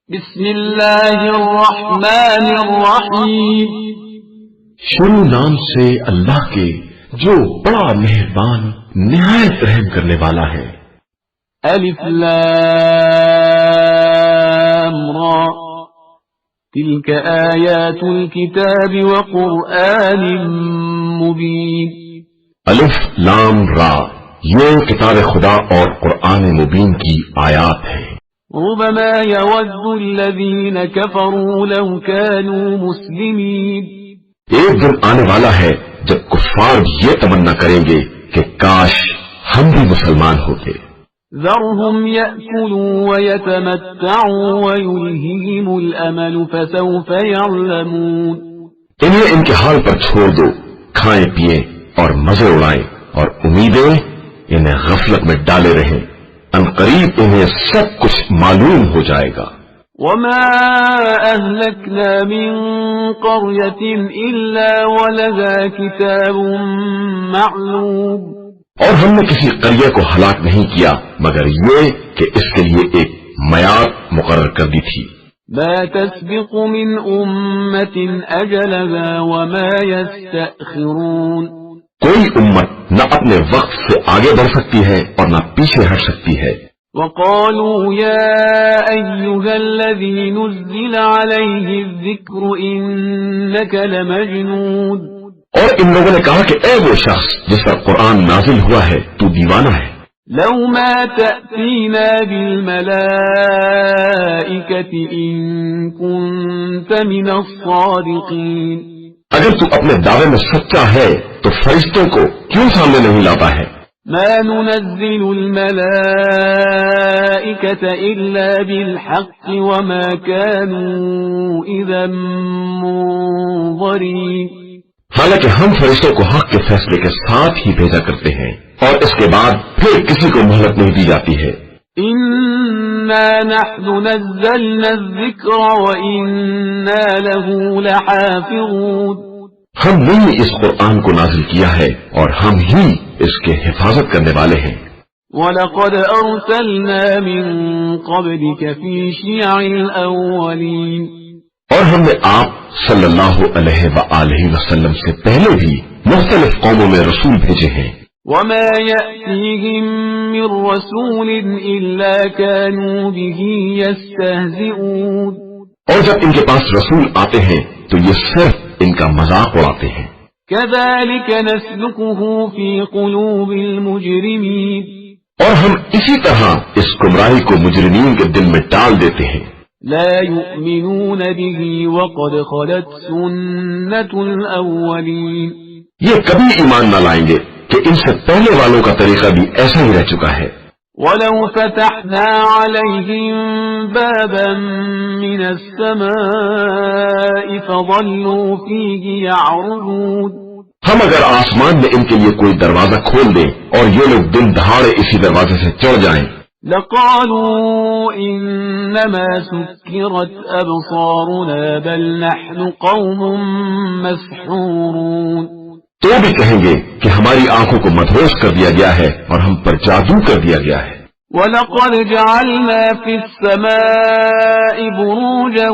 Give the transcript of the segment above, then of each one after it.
بسم اللہ الرحمن الرحیم شروع نام سے اللہ کے جو بڑا مہربان نہایت رحم کرنے والا ہے۔ الف لام را تلك آیات الكتاب وقرآن مبین۔ الف لام را، یہ کتاب خدا اور قرآن مبین کی آیات ہے۔ ربما يود الذين كفروا لو كانوا مسلمين۔ ایک دن آنے والا ہے جب کفار یہ تمنا کریں گے کہ کاش ہم بھی مسلمان ہوتے۔ ذرهم يأكلوا ويتمتعوا ويلههم الأمل فسوف يعلمون۔ انہیں ان کے حال پر چھوڑ دو، کھائیں پیئیں اور مزے اڑائیں، اور امیدیں انہیں غفلت میں ڈالے رہیں، عنقریب انہیں سب کچھ معلوم ہو جائے گا۔ وما أهلكنا من قرية إلا ولها كتاب معلوم۔ اور ہم نے کسی قریہ کو ہلاک نہیں کیا مگر یہ کہ اس کے لیے ایک میعاد مقرر کر دی تھی۔ ما تسبق من أمة أجلها وما يستأخرون۔ کوئی امت نہ اپنے وقت سے آگے بڑھ سکتی ہے اور نہ پیچھے ہٹ سکتی ہے۔ وقالوا يا أيها الذي نزل عليه الذكر إنك لمجنون۔ اور ان لوگوں نے کہا کہ اے وہ شخص جس پر قرآن نازل ہوا ہے تو دیوانہ ہے۔ لو ما تأتينا بالملائكة إن كنت من الصادقين۔ اگر تو اپنے دعوے میں سچا ہے تو فرشتوں کو کیوں سامنے نہیں لاتا ہے؟ ما ننزل الملائكة إلا بالحق وما كانوا إذا منظرين۔ حالانکہ ہم فرشتوں کو حق کے فیصلے کے ساتھ ہی بھیجا کرتے ہیں اور اس کے بعد پھر کسی کو مہلت نہیں دی جاتی ہے۔ إنا نحن نزلنا الذكر وإنا له لحافظون۔ ہم نے ہی اس قرآن کو نازل کیا ہے اور ہم ہی اس کے حفاظت کرنے والے ہیں۔ وَلَقَدْ أَرْسَلْنَا مِن قَبْلِكَ فِي شِيَعِ الْأَوَّلِينَ۔ اور ہم نے آپ صلی اللہ علیہ وآلہ وسلم سے پہلے بھی مختلف قوموں میں رسول بھیجے ہیں۔ وَمَا يَأْتِيهِم مِّن رَّسُولٍ إِلَّا كَانُوا بِهِ يَسْتَهْزِئُونَ۔ اور جب ان کے پاس رسول آتے ہیں تو یہ صرف ان کا مذاق اڑاتے ہیں۔ كَذَلِكَ نَسْلُكُهُ فِي قُلُوبِ الْمُجْرِمِينَ۔ اور ہم اسی طرح اس گمراہی کو مجرمین کے دل میں ڈال دیتے ہیں۔ لا يؤمنون به وقد خلت سنة الأولين۔ یہ کبھی ایمان نہ لائیں گے کہ ان سے پہلے والوں کا طریقہ بھی ایسا ہی رہ چکا ہے۔ ولو فتحنا عليهم بابا من السماء فظلوا فيه يعرجون۔ ہم اگر آسمان میں ان کے لیے کوئی دروازہ کھول دیں اور یہ لوگ دن دہاڑے اسی دروازے سے چڑھ جائیں، لقالوا إنما سكرت أبصارنا بل نحن قوم مسحورون۔ تو بھی کہیں گے کہ ہماری آنکھوں کو مدہوش کر دیا گیا ہے اور ہم پر جادو کر دیا گیا ہے۔ وَلَقَدْ جَعَلْنَا فِي السَّمَاءِ بُرُوجًا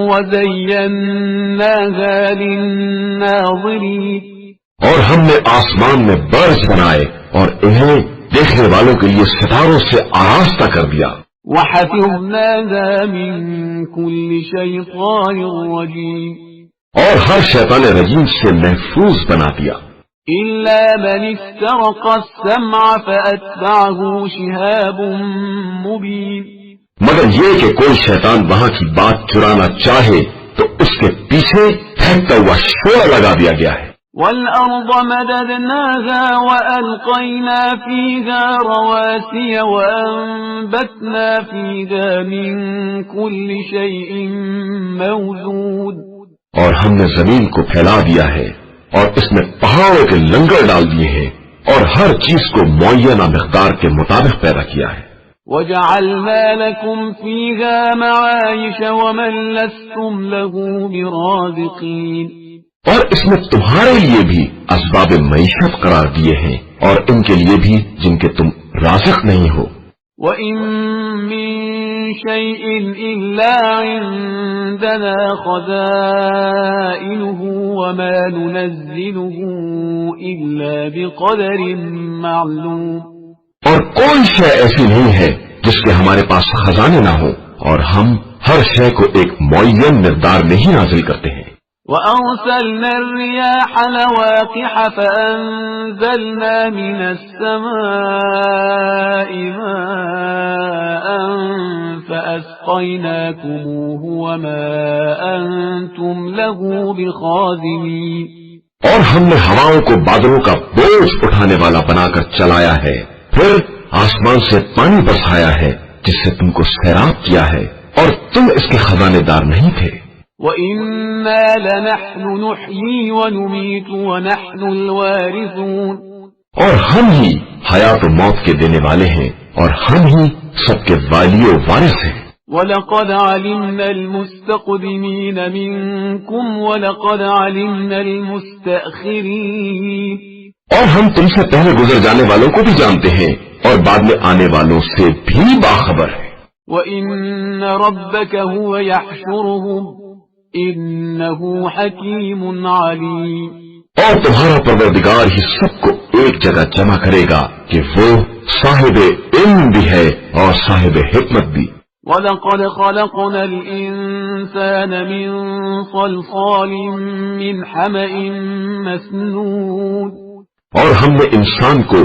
وَزَيَّنَّاهَا لِلنَّاظِرِينَ۔ اور ہم نے آسمان میں برج بنائے اور انہیں دیکھنے والوں کے لیے ستاروں سے آراستہ کر دیا۔ وَحَفِظْنَاهَا مِن كُلِّ شَيْطَانٍ رَّجِيمٍ۔ اور ہر شیطان رجیم سے محفوظ بنا دیا۔ إِلَّا مَنِ اسْتَرَقَ السَّمْعَ فَأَتْبَعَهُ شِهَابٌ مُّبِينٌ۔ مگر یہ کہ کوئی شیطان وہاں کی بات چرانا چاہے تو اس کے پیچھے پھینکتا ہوا شور لگا دیا گیا ہے۔ وَالْأَرْضَ مَدَدْنَاهَا وَأَلْقَيْنَا فِيهَا رَوَاسِيَ وَأَنبَتْنَا فِيهَا مِن كُلِّ شَيْءٍ مَّوْزُونٍ۔ اور ہم نے زمین کو پھیلا دیا ہے اور اس میں پہاڑوں کے لنگر ڈال دیے ہیں اور ہر چیز کو معینہ مقدار کے مطابق پیدا کیا ہے۔ وَجَعَلْنَا لَكُمْ فِيهَا مَعَايِشَ وَمَن لَّسْتُمْ لَهُ بِرَازِقِينَ۔ اور اس میں تمہارے لیے بھی اسباب معیشت قرار دیے ہیں اور ان کے لیے بھی جن کے تم رازق نہیں ہو۔ وَإِن مِّن شيء إلا عندنا خزائنه وما ننزله إلا بقدر معلوم. اور کوئی شے ایسی نہیں ہے جس کے ہمارے پاس خزانے نہ ہو، اور ہم ہر شے کو ایک معین مقدار میں ہی نازل کرتے ہیں. وأرسلنا الرياح لواقح فأنزلنا من السماء ماء فأسقيناكموه وما أنتم له بخازنين. اور ہم نے ہواؤں کو بادلوں کا بوجھ اٹھانے والا بنا کر چلایا ہے، پھر آسمان سے پانی برسایا ہے جس سے تم کو سیراب کیا ہے، اور تم اس کے خزانے دار نہیں تھے. وَإِنَّا لَنَحْنُ نُحْيِي وَنُمِيتُ وَنَحْنُ الْوَارِثُونَ. اور ہم ہی حیات و موت کے دینے والے ہیں، اور ہم ہی سب کے والی و وارث ہیں. وَلَقَدْ عَلِمْنَا الْمُسْتَقْدِمِينَ مِنْكُمْ وَلَقَدْ عَلِمْنَا الْمُسْتَأْخِرِينَ. اور ہم تم سے پہلے گزر جانے والوں کو بھی جانتے ہیں اور بعد میں آنے والوں سے بھی باخبر ہیں. وَإِنَّ رَبَّكَ هُوَ يَحْشُرُهُمْ إِنَّهُ حَكِيمٌ عَلِيمٌ. اور تمہارا پروردگار ہی سب کو ایک جگہ جمع کرے گا کہ وہ صاحب علم بھی ہے اور صاحب حکمت بھی. وَلَقَدْ خَلَقْنَا الْإِنسَانَ مِنْ صَلْصَالٍ مِنْ حَمَإٍ مَسْنُونٍ. اور ہم نے انسان کو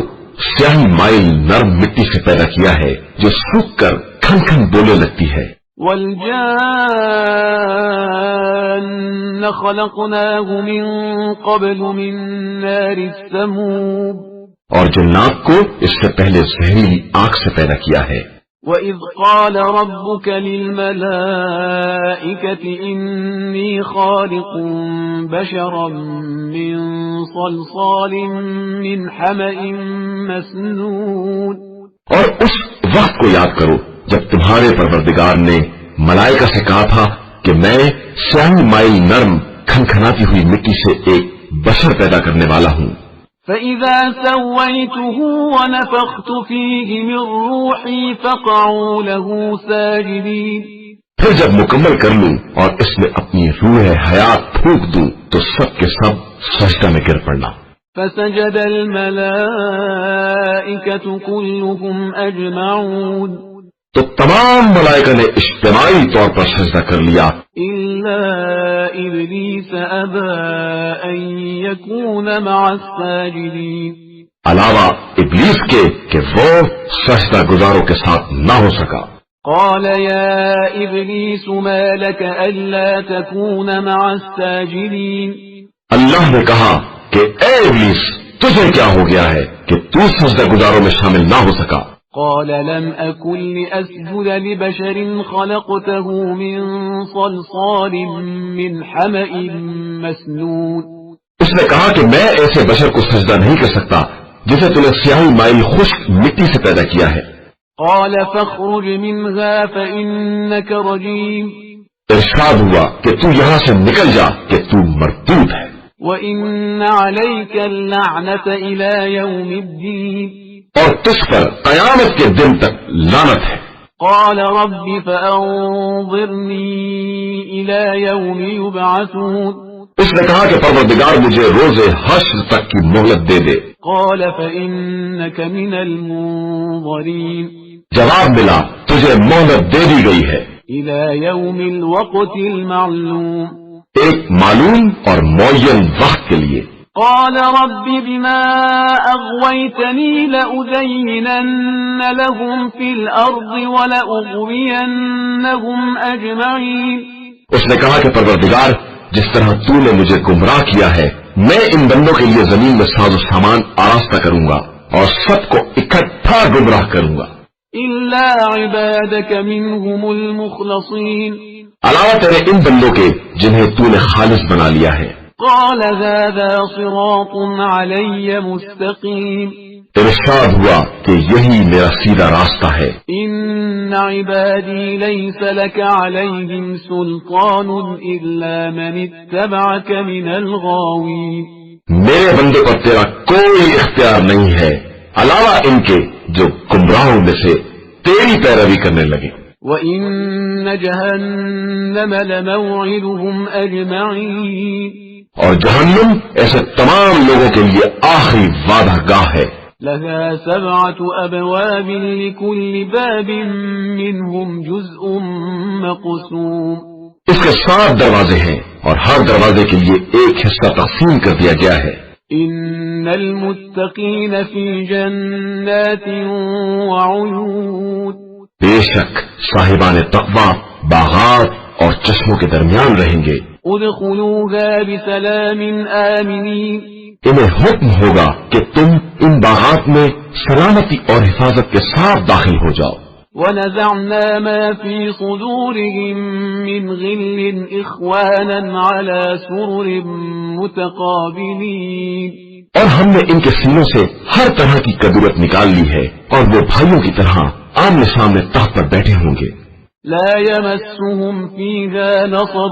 سیاہی مائل نرم مٹی سے پیدا کیا ہے جو سوکھ کر کھن کھن بولنے لگتی ہے. وَالْجَانَّ خَلَقْنَاهُ مِنْ قَبْلُ مِنْ نَارِ السَّمُومِ. اور جنات کو اس سے پہلے زہریلی آگ سے پیدا کیا ہے. وَإِذْ قَالَ رَبُّكَ لِلْمَلَائِكَةِ إِنِّي خَالِقٌ بَشَرًا مِّن صَلْصَالٍ مِّنْ حَمَإٍ مَّسْنُونٍ. اور اس وقت کو یاد کرو جب تمہارے پروردگار نے ملائکہ سے کہا تھا کہ میں سیاہی مائل نرم کھنکھناتی ہوئی مٹی سے ایک بشر پیدا کرنے والا ہوں. فَإِذَا سَوَّيْتُهُ وَنَفَخْتُ فِيهِ مِنْ رُوحِي فَقَعُوا لَهُ سَاجِدِينَ. پھر جب مکمل کر لوں اور اس میں اپنی روح حیات پھونک دوں تو سب کے سب سجدہ میں گر پڑنا. فَسَجَدَ الْمَلَائِكَةُ كُلُّهُمْ أَجْمَعُونَ. تو تمام ملائکہ نے اجتماعی طور پر سجدہ کر لیا إِلَّا إِبْلِيسَ أَبَى أَن يَكُونَ مَعَ السَّاجِدِينَ. علاوہ ابلیس کے کہ وہ سجدہ گزاروں کے ساتھ نہ ہو سکا. قال يا إبليس ما لك ألا تكون مع الساجدين. اللہ نے کہا کہ اے ابلیس تجھے کیا ہو گیا ہے کہ تو سجدہ گزاروں میں شامل نہ ہو سکا. قال لم أكن لأسجد لبشر خلقته من صلصال من حمأ مسنون. اس نے کہا کہ میں ایسے بشر کو سجدہ نہیں کر سکتا جسے تم نے سیاہی مائل خشک مٹی سے پیدا کیا ہے. قال فاخرج منها فإنك رجيم. ارشاد ہوا کہ تو یہاں سے نکل جا کہ تو مردود ہے. وإن عليك اللعنة إلى يوم الدين. اور تجھ پر قیامت کے دن تک لعنت ہے. قال رب فأنظرني إلى يوم يبعثون. اس نے کہا کہ پروردگار مجھے روز حشر تک کی مہلت دے دے. قال فإنك من المنظرين. جواب ملا تجھے مہلت دے دی گئی ہے إلى يوم الوقت المعلوم. ایک معلوم اور معین وقت کے لیے. قال رب بما أغويتني لأزينن لهم في الأرض ولأغوينهم أجمعين. اس نے کہا کہ پروردگار جس طرح تو نے مجھے گمراہ کیا ہے میں ان بندوں کے لیے زمین میں ساز و سامان آراستہ کروں گا اور سب کو اکٹھا گمراہ کروں گا إلا عبادك منهم المخلصين. علاوہ تیرے ان بندوں کے جنہیں تو نے خالص بنا لیا ہے. قال هذا صراط علي مستقيم. ارشاد ہوا کہ یہی میرا سیدھا راستہ ہے. إن عبادي ليس لك عليهم سلطان إلا من اتبعك من الغاوين. میرے بندے پر تیرا کوئی اختیار نہیں ہے علاوہ ان کے جو گمراہوں میں سے تیری پیروی کرنے لگے. وَإِنَّ جَهَنَّمَ لَمَوْعِدُهُمْ أَجْمَعِينَ اور جہنم ایسے تمام لوگوں کے لیے آخری وعدہ گاہ ہے. لَهَا 7 أَبْوَابٍ لِكُلِّ بَابٍ مِّنْهُمْ جُزْءٌ مَّقْسُومٌ. اس کے 7 دروازے ہیں اور ہر دروازے کے لیے ایک حصہ تقسیم کر دیا گیا ہے. إِنَّ الْمُتَّقِينَ فِي جَنَّاتٍ وَعُيُونٍ. بے شک صاحبان تقویٰ باغات اور چشموں کے درمیان رہیں گے. ادخلوها بسلام آمنین. انہیں حکم ہوگا کہ تم ان باغات میں سلامتی اور حفاظت کے ساتھ داخل ہو جاؤ. وَنَزَعْنَا مَا فِي صُدُورِهِم مِّنْ غِلٍّ إِخْوَانًا عَلَى سُرُرٍ مُتَقَابِلِينَ. اور ہم نے ان کے سینوں سے ہر طرح کی کدورت نکال لی ہے اور وہ بھائیوں کی طرح آمنے سامنے تخت پر بیٹھے ہوں گے. لا يمسهم فيها نصب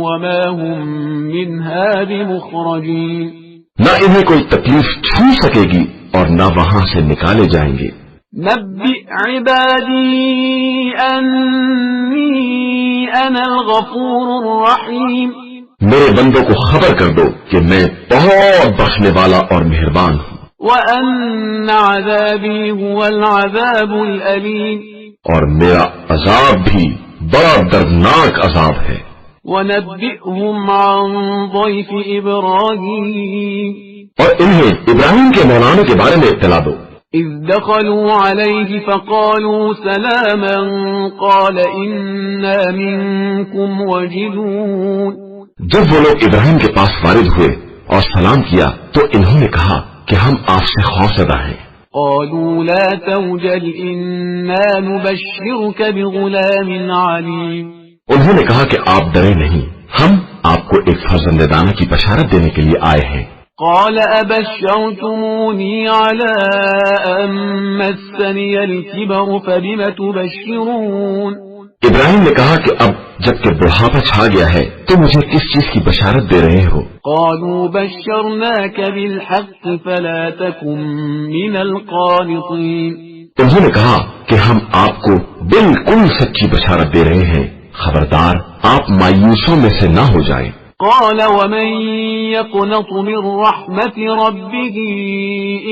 وما هم منها بمخرجين. نہ انہیں کوئی تکلیف چھو سکے گی اور نہ وہاں سے نکالے جائیں گے. نبئ عبادی انی انا الغفور الرحیم. میرے بندوں کو خبر کر دو کہ میں بہت بخشنے والا اور مہربان ہوں. وَأَنَّ عَذَابِي هُوَ الْعَذَابُ الْأَلِيمُ. اور میرا عذاب بھی بڑا دردناک عذاب ہے. وَنَبِّئْهُمْ عَنْ ضَيْفِ إِبْرَاهِيمَ. اور انہیں ابراہیم کے مہمانوں کے بارے میں اطلاع دو. إِذْ دَخَلُوا عَلَيْهِ فَقَالُوا سَلَامًا قَالَ إِنَّا مِنْكُمْ وَجِلُونَ. جب وہ لوگ ابراہیم کے پاس وارد ہوئے اور سلام کیا تو انہوں نے کہا کہ ہم آپ سے خوفزدہ ہیں. قالوا لا توجل إنا نبشرك بغلام عليم. انہوں نے کہا کہ آپ ڈرے نہیں، ہم آپ کو ایک فرزندانہ کی بشارت دینے کے لیے آئے ہیں. قال أبشرتموني على أن مسني الكبر فبم تبشرون. ابراہیم نے کہا کہ اب جب کہ بڑھاپا چھا گیا ہے تو مجھے کس چیز کی بشارت دے رہے ہو؟ قالوا بشرناك بالحق فلا تكن من القانطين. انہوں نے کہا کہ ہم آپ کو بالکل سچی بشارت دے رہے ہیں، خبردار آپ مایوسوں میں سے نہ ہو جائیں. قال ومن يقنط من رحمة ربه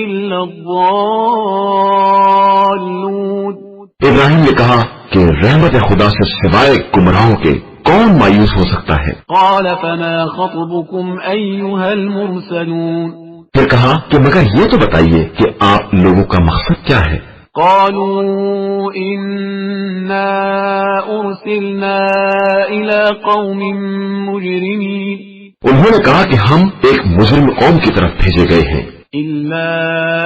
إلا الضالون. ابراہیم نے کہا کہ رحمت خدا سے سوائے گمراہوں کے کون مایوس ہو سکتا ہے؟ قال فما خطبكم أيها المرسلون. پھر کہا کہ مگر یہ تو بتائیے کہ آپ لوگوں کا مقصد کیا ہے؟ قالوا إنا أرسلنا إلى قوم مجرمين. انہوں نے کہا کہ ہم ایک مجرم قوم کی طرف بھیجے گئے ہیں. إلا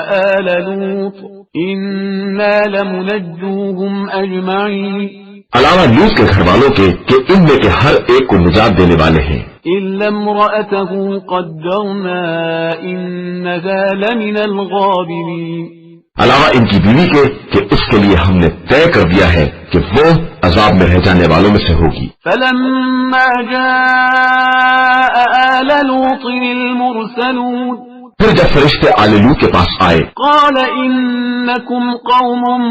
آل لوط إنا لمنجوهم أجمعين. علاوہ لوط کے گھر والوں کے کہ ان میں کے ہر ایک کو نجات دینے والے ہیں. إلا امرأته قدرنا إنها لمن الغابرين. علاوہ ان کی بیوی کے کہ اس کے لیے ہم نے طے کر دیا ہے کہ وہ عذاب میں رہ جانے والوں میں سے ہوگی. فلما جاء آل لوط المرسلون. پھر جب فرشتے آل لوط کے پاس آئے قال إنكم قوم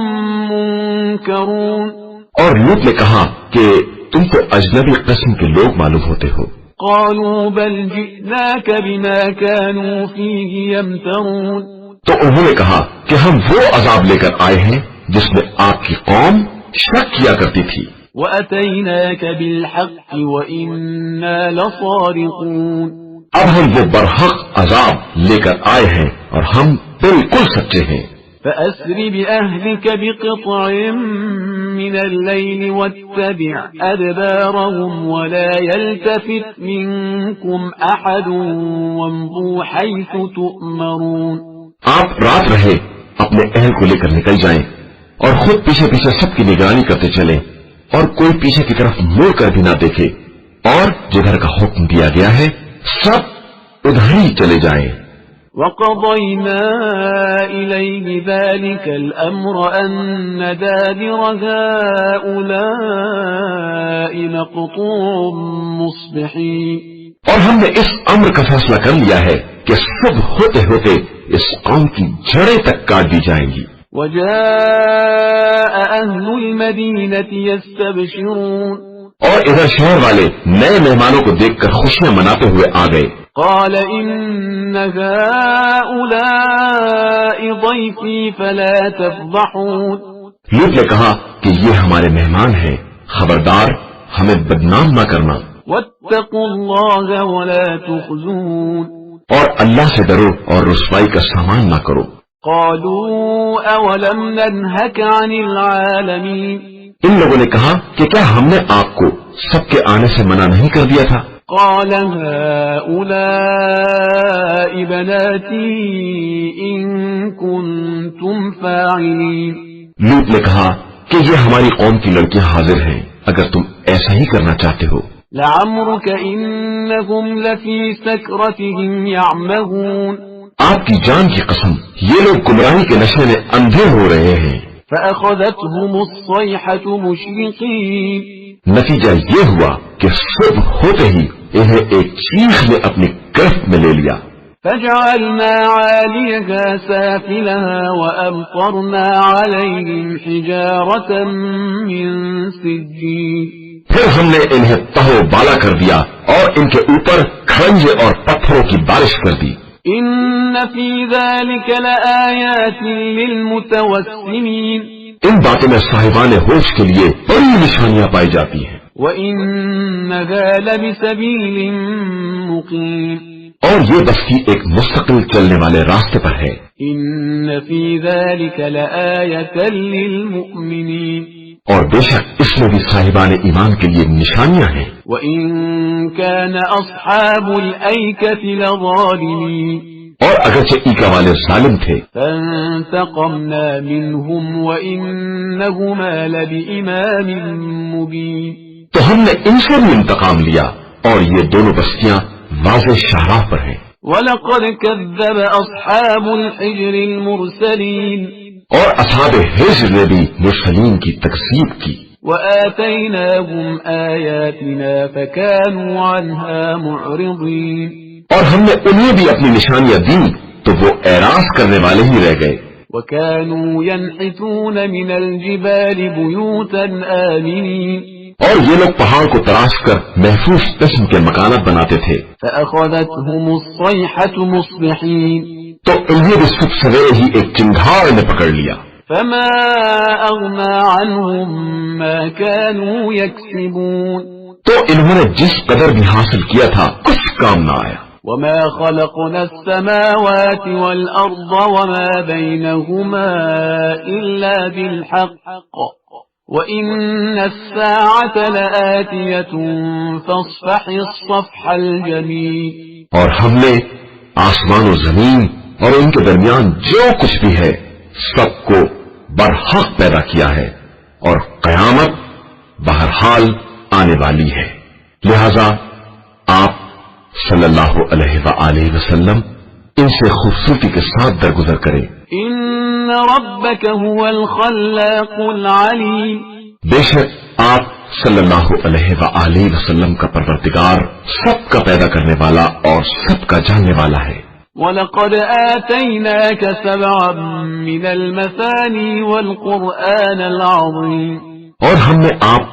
منكرون. اور لوط نے کہا کہ تم تو اجنبی قسم کے لوگ معلوم ہوتے ہو. قالوا بل جئناك بما كانوا فيه يمترون. تو انہوں نے کہا کہ ہم وہ عذاب لے کر آئے ہیں جس میں آپ کی قوم شک کیا کرتی تھی. وَأَتَيْنَاكَ بِالْحَقِّ وَإِنَّا لَصَادِقُونَ. اب ہم وہ برحق عذاب لے کر آئے ہیں اور ہم بالکل سچے ہیں. فَأَسْرِ بِأَهْلِكَ بِقِطْعٍ مِّنَ اللَّيْلِ وَاتَّبِعْ أَدْبَارَهُمْ وَلَا يَلْتَفِتْ مِنكُمْ أَحَدٌ وَامْضُوا حَيْثُ تُؤْمَرُونَ. آپ رات رہے اپنے اہل کو لے کر نکل جائیں اور خود پیچھے پیچھے سب کی نگرانی کرتے چلیں اور کوئی پیچھے کی طرف مڑ کر بھی نہ دیکھے، اور جدھر کا حکم دیا گیا ہے سب ادھر ہی چلے جائیں. وَقَضَيْنَا إِلَيْهِ ذَلِكَ الْأَمْرَ أَنَّ دَابِرَ هَؤُلَاءِ مَقْطُوعٌ مُصْبِحِينَ. اور ہم نے اس امر کا فیصلہ کر لیا ہے کہ صبح ہوتے ہوتے اس قوم کی جڑیں تک کاٹ دی جائیں گی. وجاء أهل المدينة يستبشرون اور ادھر شہر والے نئے مہمانوں کو دیکھ کر خوشیاں مناتے ہوئے آ گئے. قال إن هؤلاء ضيفي فلا تفضحون. لوط نے کہا کہ یہ ہمارے مہمان ہیں، خبردار ہمیں بدنام نہ کرنا. واتقوا الله ولا تخزون. اور اللہ سے ڈرو اور رسوائی کا سامان نہ کرو. قالوا أولم ننهك عن العالمين. ان لوگوں نے کہا کہ کیا ہم نے آپ کو سب کے آنے سے منع نہیں کر دیا تھا؟ قال هؤلاء بناتي إن كنتم فاعلين. لوط نے کہا کہ یہ ہماری قوم کی لڑکیاں حاضر ہیں اگر تم ایسا ہی کرنا چاہتے ہو. لعمرك إنهم لفي سكرتهم يعمهون. آپ کی جان کی قسم یہ لوگ گمراہی کے نشے میں اندھے ہو رہے ہیں. فأخذتهم الصيحة مشرقين. نتیجہ یہ ہوا کہ صبح ہوتے ہی انہیں ایک چیخ نے اپنی گرفت میں لے لیا. فجعلنا عاليها سافلها وأمطرنا عليهم حجارة من سجيل. پھر ہم نے انہیں تہو بالا کر دیا اور ان کے اوپر کھڑنجے اور پتھروں کی بارش کر دی. إن في ذلك لآيات للمتوسمين. ان باتوں میں صاحبان ہوش کے لیے بڑی نشانیاں پائی جاتی ہیں. وإنها لبسبيل مقيم. اور یہ بستی ایک مستقل چلنے والے راستے پر ہے. إن في ذلك لآية للمؤمنين. اور بے شک اس میں بھی صاحبان ایمان کے لیے نشانیاں ہیں. وإن كان أصحاب الأيكة لظالمين. اور اگرچہ ایکا والے ظالم تھے فانتقمنا منهم وإنهما لبإمام مبين. تو ہم نے ان سے بھی انتقام لیا اور یہ دونوں بستیاں واضح شاہراہ پر ہیں. وَلَقَدْ كَذَّبَ أَصْحَابُ الْحِجْرِ الْمُرْسَلِينَ. اور اصحاب حجر نے بھی مرسلین کی تکذیب کی. وَآتَيْنَاهُمْ آيَاتِنَا فَكَانُوا عَنْهَا مُعْرِضِينَ. اور ہم نے انہیں بھی اپنی نشانیاں دی تو وہ اعراض کرنے والے ہی رہ گئے. وَكَانُوا يَنْحِتُونَ مِنَ الْجِبَالِ بُيُوتًا آمِنِينَ. اور یہ لوگ پہاڑ کو تراش کر محفوظ قسم کے مکانات بناتے تھے. فَأَخَذَتْهُمُ الصَّيْحَةُ مُصْبِحِينَ. تو انہیں بھی صبح سویرے ہی ایک چنگھاڑ نے پکڑ لیا. فَمَا أَغْنَى عَنْهُمْ مَا كَانُوا يَكْسِبُونَ. تو انہوں نے جس قدر بھی حاصل کیا تھا کچھ کام نہ آیا. وَمَا خَلَقْنَا السَّمَاوَاتِ وَالْأَرْضَ وَمَا بَيْنَهُمَا إِلَّا بِالْحَقِّ وَإِنَّ السَّاعَةَ لَآتِيَةٌ فَاصْفَحِ الصَّفْحَ الْجَمِيلَ. اور ہم نے آسمان و زمین اور ان کے درمیان جو کچھ بھی ہے سب کو برحق پیدا کیا ہے اور قیامت بہرحال آنے والی ہے. لہذا آپ صلی اللہ علیہ وآلہ وسلم ان سے خوبصورتی کے ساتھ درگزر کریں. ان ربک هو الخلاق العلیم. بے شک آپ صلی اللہ علیہ وآلہ وسلم کا پروردگار سب کا پیدا کرنے والا اور سب کا جاننے والا ہے. وَلَقَدْ آتَيْنَاكَ سَبْعًا مِنَ الْمَثَانِي وَالْقُرْآنَ الْعَظِيمِ. اور ہم نے آپ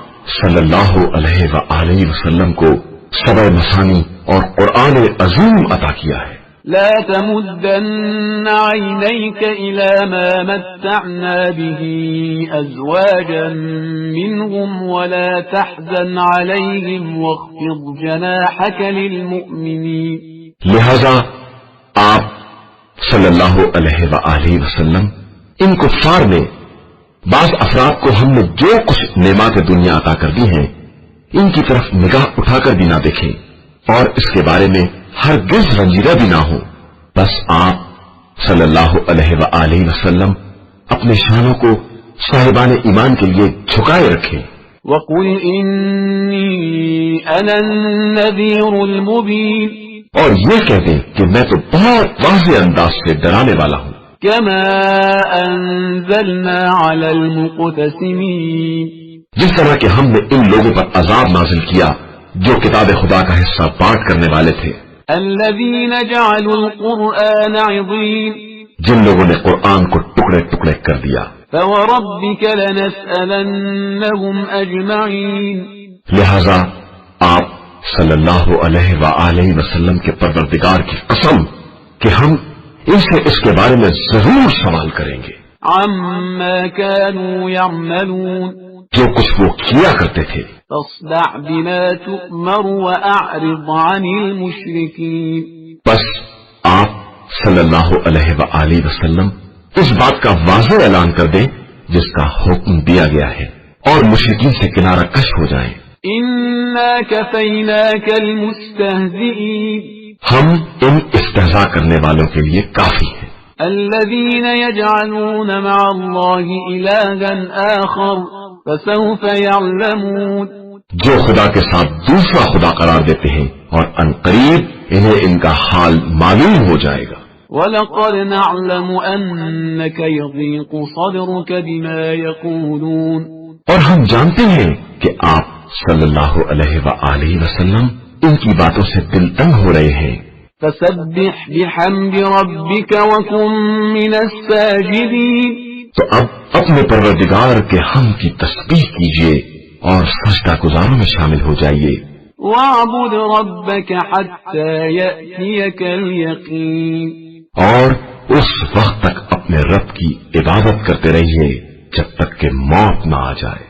صلی اللہ علیہ وآلہ وسلم کو 7 مثانی اور قرآن عظیم عطا کیا ہے. لا تمدن عينيك إلى ما متعنا به أزواجا منهم ولا تحزن عليهم واخفض جناحك للمؤمنين. لہذا آپ صلی اللہ علیہ وآلہ وسلم ان کفار میں بعض افراد کو ہم نے جو کچھ نعمات دنیا عطا کر دی ہیں ان کی طرف نگاہ اٹھا کر بھی نہ دیکھیں اور اس کے بارے میں ہرگز رنجیدہ بھی نہ ہو. بس آپ صلی اللہ علیہ وآلہ وسلم اپنے شانوں کو صاحبان ایمان کے لیے جھکائے رکھیں. وَقُلْ إِنِّي أَنَا النَّذِيرُ الْمُبِينُ. اور یہ کہہ دیں کہ میں تو بہت واضح انداز سے ڈرانے والا ہوں. كَمَا أَنزَلْنَا عَلَى الْمُقْتَسِمِينَ. جس طرح کہ ہم نے ان لوگوں پر عذاب نازل کیا جو کتاب خدا کا حصہ بانٹ کرنے والے تھے. الذين جعلوا القرآن عضين. جن لوگوں نے قرآن کو ٹکڑے ٹکڑے کر دیا. فوربك لنسألنهم أجمعين. لہذا آپ صلی اللہ علیہ وآلہ وسلم کے پروردگار کی قسم کہ ہم ان سے اس کے بارے میں ضرور سوال کریں گے. عما كانوا يعملون. جو کچھ وہ کیا کرتے تھے. فاصدع بما تؤمر وأعرض عن المشركين. بس آپ صلی اللہ علیہ وآلہ وسلم اس بات کا واضح اعلان کر دیں جس کا حکم دیا گیا ہے اور مشرکین سے کنارہ کش ہو جائیں. إنا كفيناك المستهزئين. ہم ان استہزاء کرنے والوں کے لیے کافی ہیں. الذين يجعلون مع الله إلها آخر فسوف يعلمون. جو خدا کے ساتھ دوسرا خدا قرار دیتے ہیں اور عنقریب انہیں ان کا حال معلوم ہو جائے گا. وَلَقَدْ نَعْلَمُ أَنَّكَ يَضِيقُ صَدْرُكَ بِمَا يَقُولُونَ. اور ہم جانتے ہیں کہ آپ صلی اللہ علیہ وآلہ وسلم ان کی باتوں سے دل تنگ ہو رہے ہیں. فَسَبِّحْ بِحَمْدِ رَبِّكَ وَكُن مِّنَ السَّاجِدِينَ. تو اب اپنے پروردگار کے حمد کی تسبیح کیجیے اور سجدہ گزاروں میں شامل ہو جائیے. وَاعْبُدْ رَبَّكَ حَتَّى يَأْتِيَكَ الْيَقِينُ. اور اس وقت تک اپنے رب کی عبادت کرتے رہیے جب تک کہ موت نہ آ جائے.